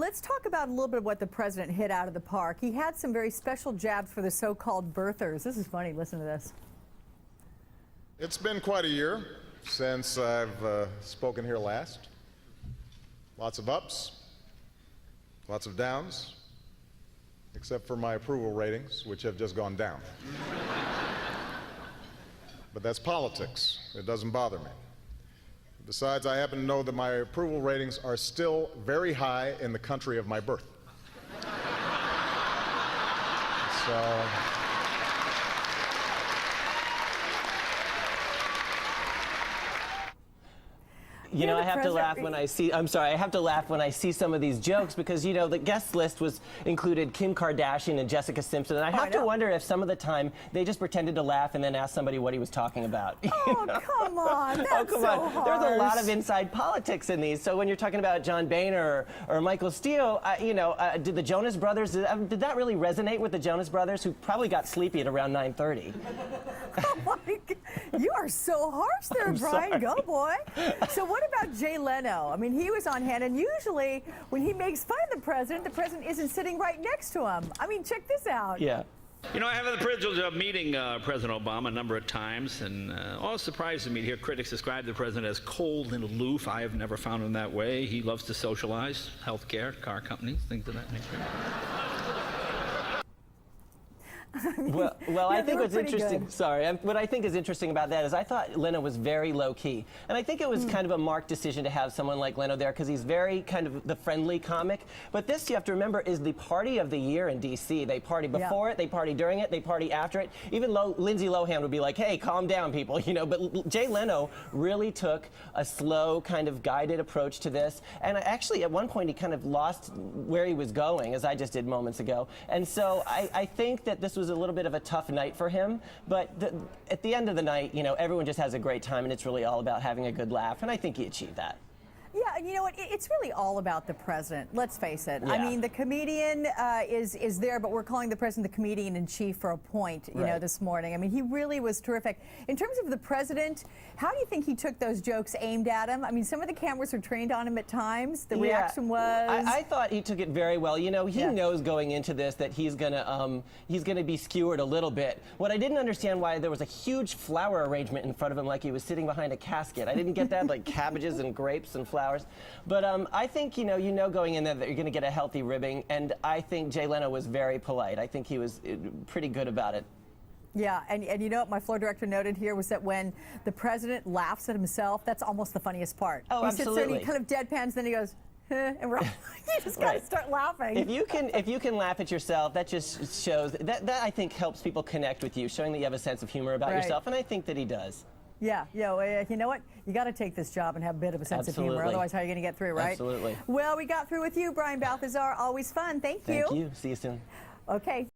let's talk about a little bit of what the president hit out of the park. He had some very special jabs for the so-called birthers. This is funny. Listen to this. It's been quite a year since I've spoken here last. Lots of ups, lots of downs, except for my approval ratings, which have just gone down. But that's politics. It doesn't bother me. Besides, I happen to know that my approval ratings are still very high in the country of my birth. So, you know, I have to laugh when I see, I'm sorry, I have to laugh when I see some of these jokes because, you know, the guest list included Kim Kardashian and Jessica Simpson, and I have to wonder if some of the time they just pretended to laugh and then asked somebody what he was talking about. Oh, come on, that's oh, come on. so There's a lot harsh. of inside politics in these, so when you're talking about John Boehner or Michael Steele, you know, did the Jonas Brothers, did that really resonate with the Jonas Brothers, who probably got sleepy at around 9:30? Oh my God. You are so harsh there, Brian. Sorry. Go, boy. So what about Jay Leno? I mean, he was on hand, and usually when he makes fun of the president isn't sitting right next to him. I mean, check this out. Yeah. You know, I have the privilege of meeting President Obama a number of times, and always surprises me to hear critics describe the president as cold and aloof. I have never found him that way. He loves to socialize, healthcare, car companies, things of that nature. Well, I think what's interesting, what I think is interesting about that is I thought Leno was very low-key. And I think it was kind of a marked decision to have someone like Leno there because he's very kind of the friendly comic. But this, you have to remember, is the party of the year in D.C. They party before it, they party during it, they party after it. Even Lindsay Lohan would be like, hey, calm down, people, you know. But Jay Leno really took a slow, kind of guided approach to this. And actually, at one point, he kind of lost where he was going, as I just did moments ago. And so I think that this was a little bit of a tough night for him, but at the end of the night, you know, everyone just has a great time, and it's really all about having a good laugh, and I think he achieved that. Yeah, and you know what? It's really all about the president. Let's face it. Yeah. I mean, the comedian is there, but we're calling the president the comedian in chief for a point, you know, this morning. I mean, he really was terrific. In terms of the president, how do you think he took those jokes aimed at him? I mean, some of the cameras were trained on him at times. The reaction was... I thought he took it very well. You know, he knows going into this that he's gonna be skewered a little bit. What I didn't understand why there was a huge flower arrangement in front of him, like he was sitting behind a casket. I didn't get that, like cabbages and grapes and flowers. But I think, you know going in there that you're going to get a healthy ribbing, and I think Jay Leno was very polite. I think he was pretty good about it. Yeah, and you know what my floor director noted here was that when the president laughs at himself, that's almost the funniest part. Oh, he sits there and he kind of deadpans, then he goes, and we're all, you just got to start laughing. If you can laugh at yourself, that just shows, that I think helps people connect with you, showing that you have a sense of humor about yourself, and I think that he does. Yeah, you know what? You got to take this job and have a bit of a sense of humor. Otherwise, how are you going to get through, right? Absolutely. Well, we got through with you, Brian Balthazar. Always fun. Thank you. Thank you. See you soon. Okay.